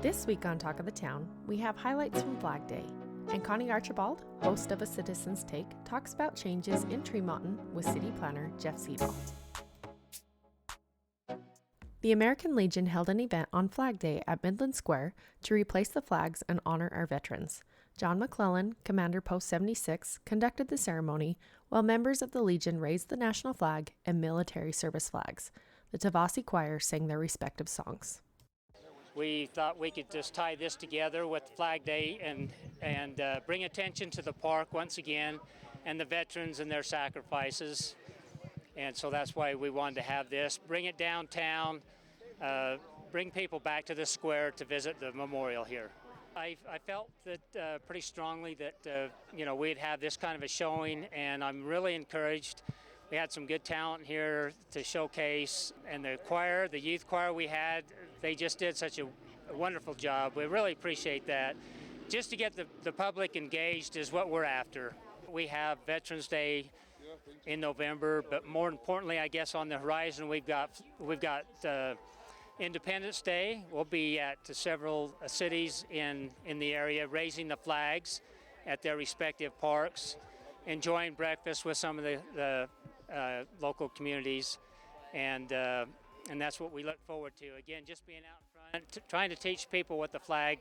This week on Talk of the Town, we have highlights from Flag Day, and Connie Archibald, host of A Citizen's Take, talks about changes in Tremonton with city planner Jeff Seedall. The American Legion held an event on Flag Day at Midland Square to replace the flags and honor our veterans. John McClellan, Commander Post 76, conducted the ceremony, while members of the Legion raised the national flag and military service flags. The Tavasi Choir sang their respective songs. We thought we could just tie this together with Flag Day and bring attention to the park once again and the veterans and their sacrifices. And so that's why we wanted to have this. Bring it downtown, bring people back to the square to visit the memorial here. I felt that pretty strongly that we'd have this kind of a showing, and I'm really encouraged. We had some good talent here to showcase, and the choir, the youth choir we had, they just did such a wonderful job. We really appreciate that. Just to get the public engaged is what we're after. We have Veterans Day in November, but more importantly, I guess on the horizon we've got Independence Day. We'll be at several cities in the area raising the flags at their respective parks, enjoying breakfast with some of the local communities, and that's what we look forward to. Again, just being out in front, trying to teach people what the flag,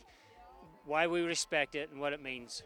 why we respect it, and what it means.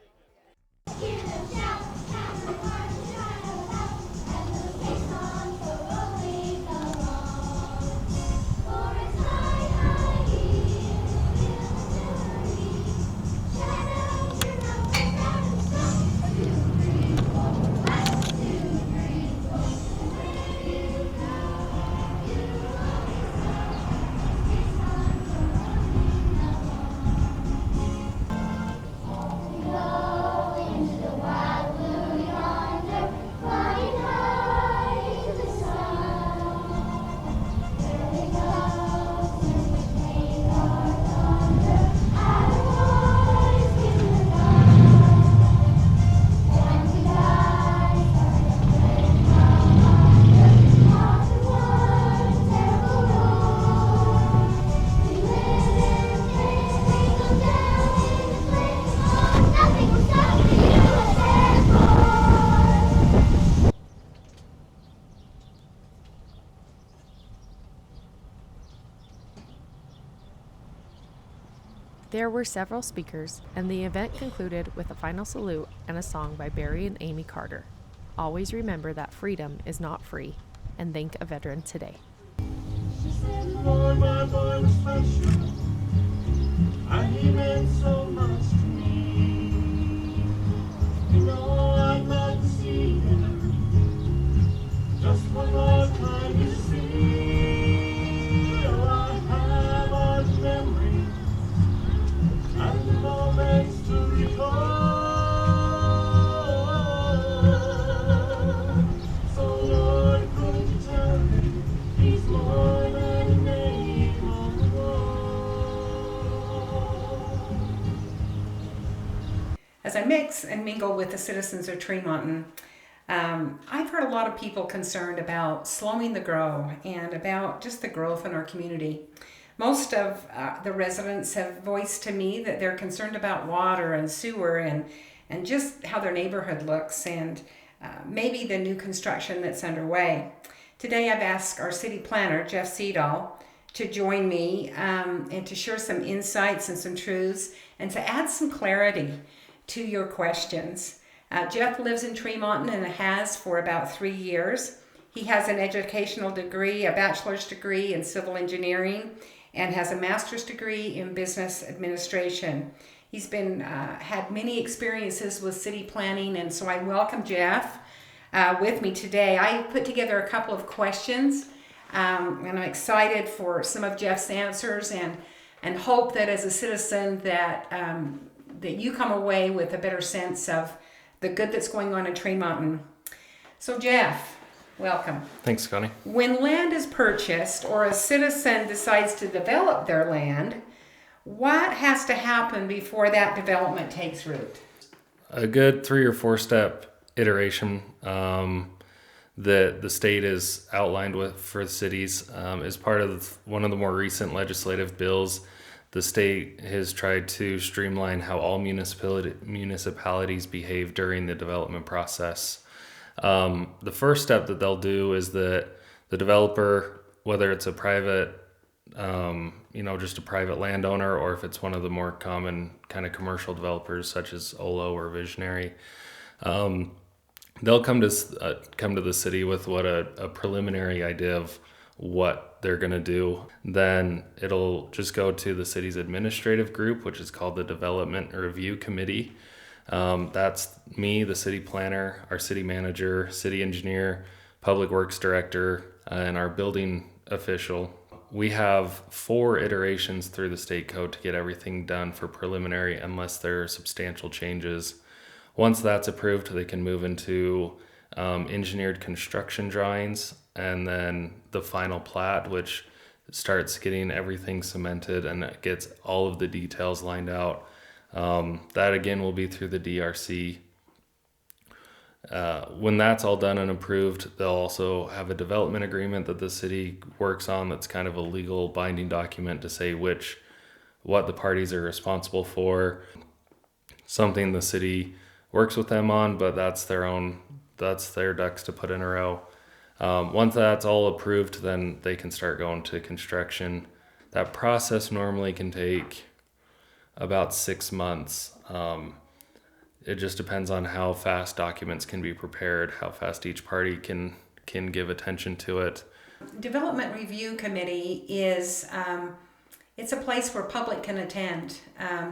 There were several speakers, and the event concluded with a final salute and a song by Barry and Amy Carter. Always remember that freedom is not free, and thank a veteran today. She said, Lord, my boy was special, and he meant so much to me. You know, I'd like to see him just one more time, you see. Oh, I have our memories and the moments to recall. So Lord, could you tell me he's more than a name on the wall. As I mix and mingle with the citizens of Tremonton, I've heard a lot of people concerned about slowing the grow and about just the growth in our community. Most of the residents have voiced to me that they're concerned about water and sewer and just how their neighborhood looks and maybe the new construction that's underway. Today I've asked our city planner, Jeff Seedall, to join me and to share some insights and some truths and to add some clarity to your questions. Jeff lives in Tremonton and has for about 3 years. He has an educational degree, a bachelor's degree in civil engineering, and has a master's degree in business administration. He's been had many experiences with city planning, and so I welcome Jeff with me today. I put together a couple of questions, and I'm excited for some of Jeff's answers, and hope that as a citizen that you come away with a better sense of the good that's going on in Tremonton. So Jeff, welcome. Thanks, Connie. When land is purchased or a citizen decides to develop their land, what has to happen before that development takes root? A good 3 or 4 step iteration that the state has outlined for the cities is part of one of the more recent legislative bills the state has tried to streamline how all municipalities behave during the development process. The first step that they'll do is that the developer, whether it's a private, just a private landowner, or if it's one of the more common kind of commercial developers such as Olo or Visionary, they'll come to the city with what a preliminary idea of what they're going to do. Then it'll just go to the city's administrative group, which is called the Development Review Committee. That's me, the city planner, our city manager, city engineer, public works director, and our building official. We have 4 iterations through the state code to get everything done for preliminary unless there are substantial changes. Once that's approved, they can move into engineered construction drawings, and then the final plat, which starts getting everything cemented and it gets all of the details lined out. That again will be through the DRC. When that's all done and approved, they'll also have a development agreement that the city works on that's kind of a legal binding document to say what the parties are responsible for. Something the city works with them on, but that's their ducks to put in a row. Once that's all approved, then they can start going to construction. That process normally can take about 6 months. It just depends on how fast documents can be prepared, how fast each party can give attention to it. Development Review Committee is it's a place where public can attend.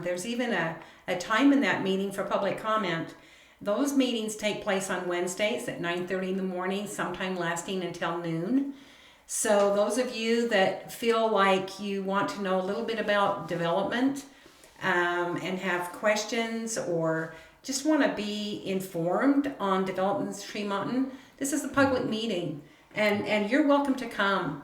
There's even a time in that meeting for public comment. Those meetings take place on Wednesdays at 9:30 in the morning, sometime lasting until noon. So those of you that feel like you want to know a little bit about development and have questions or just want to be informed on developments in Tremonton, this is a public meeting and you're welcome to come.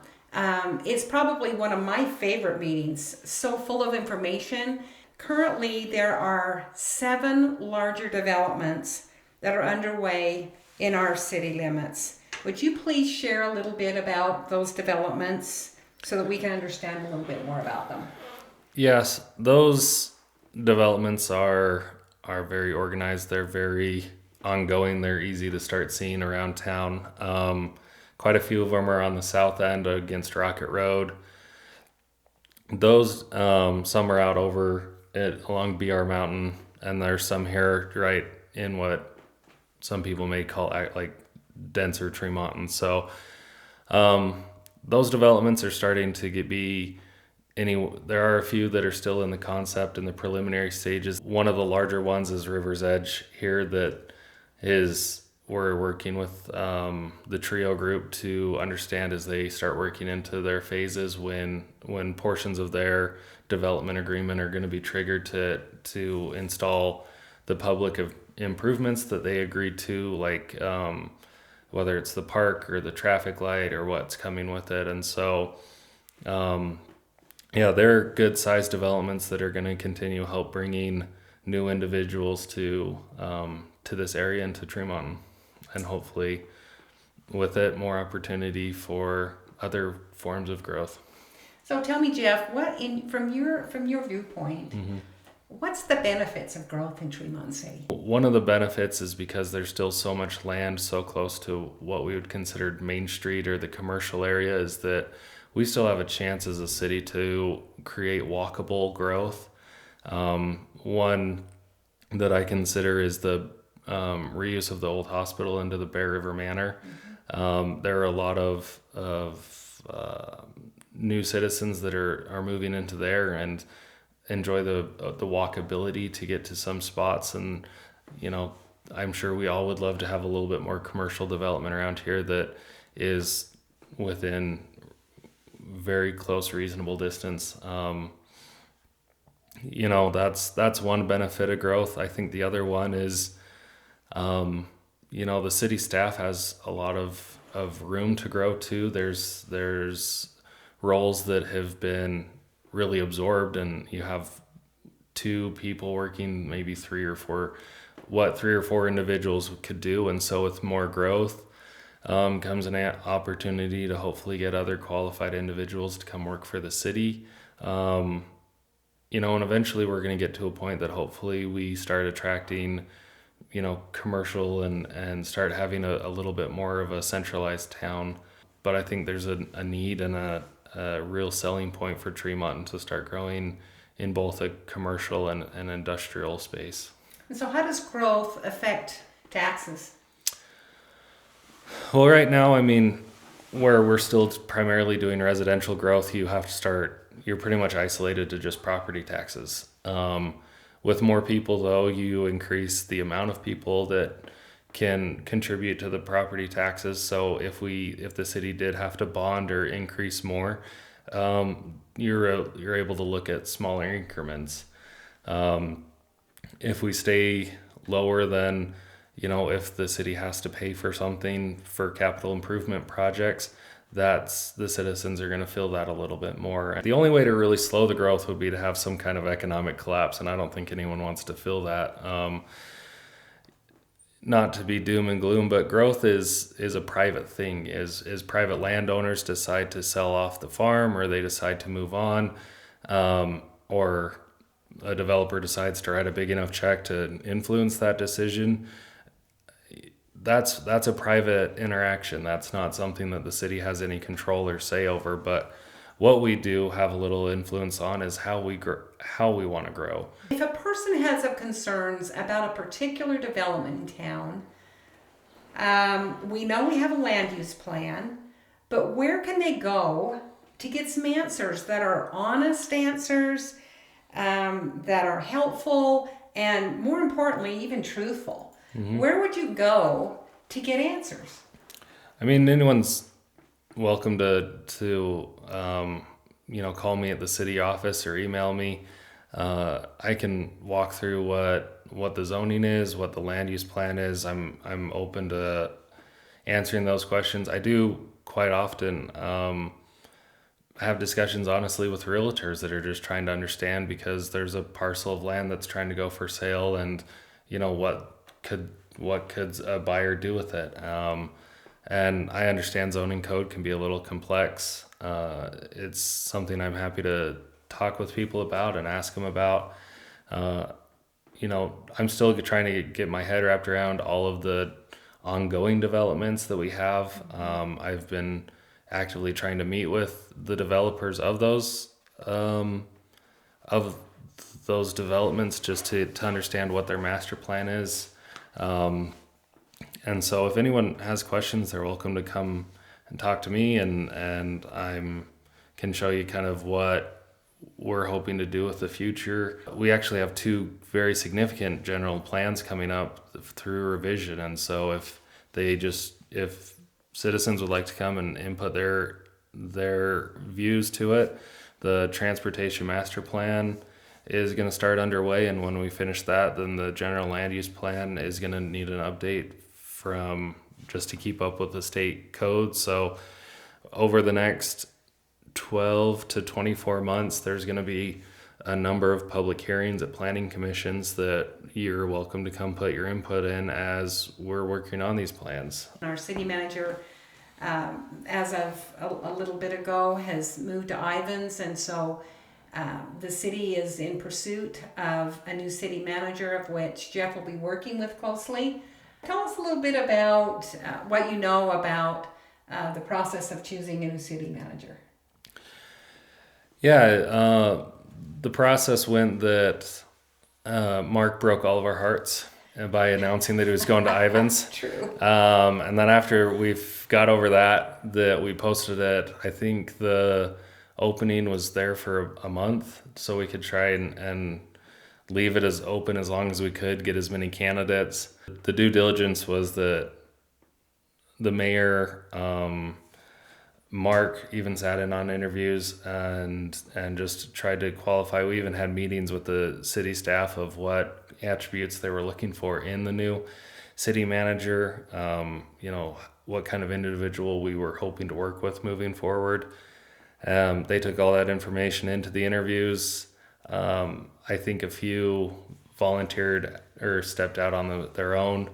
It's probably one of my favorite meetings, so full of information. Currently, there are 7 larger developments that are underway in our city limits. Would you please share a little bit about those developments so that we can understand a little bit more about them? Yes, those developments are very organized. They're very ongoing. They're easy to start seeing around town. Quite a few of them are on the south end against Rocket Road. Those, some are out over along BR Mountain, and there's some here right in what some people may call like denser Tremonton. So those developments are starting to there are a few that are still in the concept in the preliminary stages. One of the larger ones is River's Edge here we're working with the TRIO group to understand as they start working into their phases when portions of their development agreement are going to be triggered to install the public improvements that they agreed to, like whether it's the park or the traffic light or what's coming with it. And so they're good sized developments that are going to continue help bringing new individuals to this area and to Tremonton, and hopefully with it more opportunity for other forms of growth. So tell me, Jeff, from your viewpoint, what's the benefits of growth in Tremonton City? One of the benefits is because there's still so much land so close to what we would consider Main Street or the commercial area, is that we still have a chance as a city to create walkable growth. One that I consider is the reuse of the old hospital into the Bear River Manor. There are a lot of new citizens that are moving into there and enjoy the walkability to get to some spots. And I'm sure we all would love to have a little bit more commercial development around here that is within very close, reasonable distance. That's one benefit of growth. I think the other one is the city staff has a lot of room to grow too. There's roles that have been really absorbed, and you have 2 people working, maybe 3 or 4 individuals could do. And so with more growth comes an opportunity to hopefully get other qualified individuals to come work for the city. and eventually we're going to get to a point that hopefully we start attracting, commercial and start having a little bit more of a centralized town. But I think there's a need and a real selling point for Tremonton to start growing in both a commercial and industrial space. And so how does growth affect taxes? Well, right now, where we're still primarily doing residential growth, you're pretty much isolated to just property taxes. With more people, though, you increase the amount of people that can contribute to the property taxes. So if the city did have to bond or increase more, you're able to look at smaller increments. If we stay lower than, if the city has to pay for something for capital improvement projects, that's the citizens are going to feel that a little bit more. The only way to really slow the growth would be to have some kind of economic collapse, and I don't think anyone wants to feel that. Not to be doom and gloom, but growth is a private thing. Is private landowners decide to sell off the farm, or they decide to move on, or a developer decides to write a big enough check to influence that decision. That's a private interaction. That's not something that the city has any control or say over. But what we do have a little influence on is how we want to grow. If a person has some concerns about a particular development in town, we know we have a land use plan, but where can they go to get some answers that are honest answers, that are helpful, and more importantly, even truthful? Mm-hmm. Where would you go to get answers? Anyone's welcome to call me at the city office or email me. I can walk through what the zoning is, what the land use plan is. I'm open to answering those questions. I do quite often have discussions, honestly, with realtors that are just trying to understand, because there's a parcel of land that's trying to go for sale, and what could a buyer do with it? And I understand zoning code can be a little complex. It's something I'm happy to talk with people about and ask them about. I'm still trying to get my head wrapped around all of the ongoing developments that we have. I've been actively trying to meet with the developers of those developments, just to understand what their master plan is. And so if anyone has questions, they're welcome to come and talk to me, and I can show you kind of what we're hoping to do with the future. We actually have 2 very significant general plans coming up through revision, and so if citizens would like to come and input their views to it, the transportation master plan is going to start underway, and when we finish that, then the general land use plan is going to need an update just to keep up with the state code. So over the next 12 to 24 months, there's going to be a number of public hearings at planning commissions that you're welcome to come put your input in as we're working on these plans. Our city manager, as of a little bit ago, has moved to Ivans, and so the city is in pursuit of a new city manager, of which Jeff will be working with closely. Tell us a little bit about what you know about the process of choosing a new city manager. Yeah, the process went that Mark broke all of our hearts by announcing that he was going to Ivans. True. And then after we've got over that we posted it. I think the opening was there for a month, so we could try and leave it as open as long as we could, get as many candidates. The due diligence was that the mayor, Mark, even sat in on interviews and just tried to qualify. We even had meetings with the city staff of what attributes they were looking for in the new city manager, what kind of individual we were hoping to work with moving forward. They took all that information into the interviews. I think a few volunteered or stepped out on their own,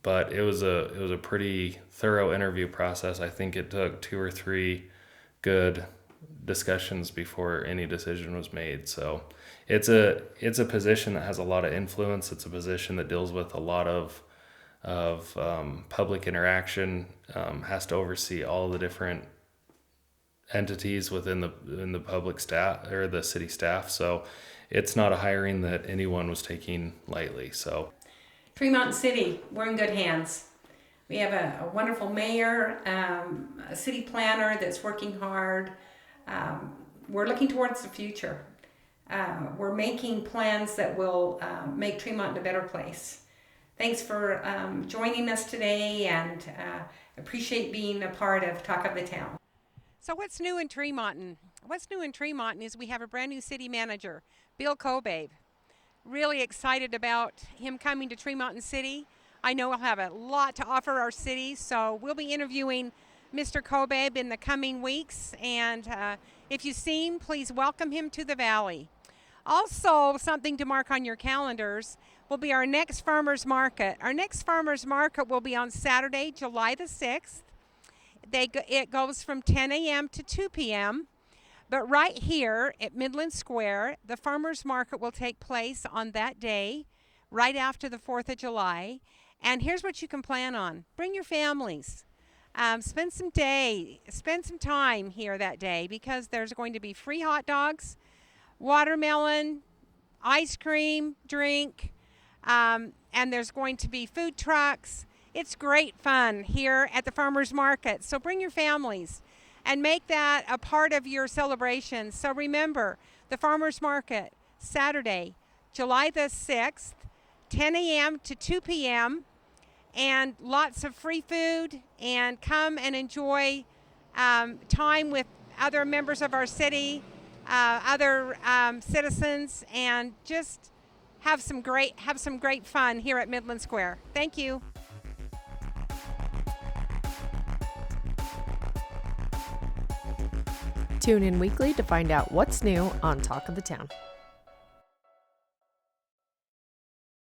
but it was a pretty thorough interview process. I think it took 2 or 3 good discussions before any decision was made. So it's a position that has a lot of influence. It's a position that deals with a lot of public interaction, has to oversee all the different entities within the public staff or the city staff. So it's not a hiring that anyone was taking lightly. So Tremonton City, we're in good hands. We have a wonderful mayor, a city planner that's working hard. We're looking towards the future. We're making plans that will make Tremonton a better place. Thanks for joining us today, and appreciate being a part of Talk of the Town. So what's new in Tremonton? What's new in Tremonton is we have a brand new city manager, Bill Kobabe. Really excited about him coming to Tremonton City. I know he'll have a lot to offer our city, so we'll be interviewing Mr. Kobabe in the coming weeks, and if you see him, please welcome him to the Valley. Also, something to mark on your calendars will be our next farmers market. Our next farmers market will be on Saturday, July the 6th. It goes from 10 a.m. to 2 p.m. But right here at Midland Square, the farmers market will take place on that day, right after the 4th of July. And here's what you can plan on. Bring your families. Spend some time here that day, because there's going to be free hot dogs, watermelon, ice cream, drink, and there's going to be food trucks. It's great fun here at the farmers market. So bring your families and make that a part of your celebration. So remember, the farmers market, Saturday, July the 6th, 10 a.m. to 2 p.m., and lots of free food, and come and enjoy time with other members of our city, other citizens, and just have some great fun here at Midland Square. Thank you. Tune in weekly to find out what's new on Talk of the Town.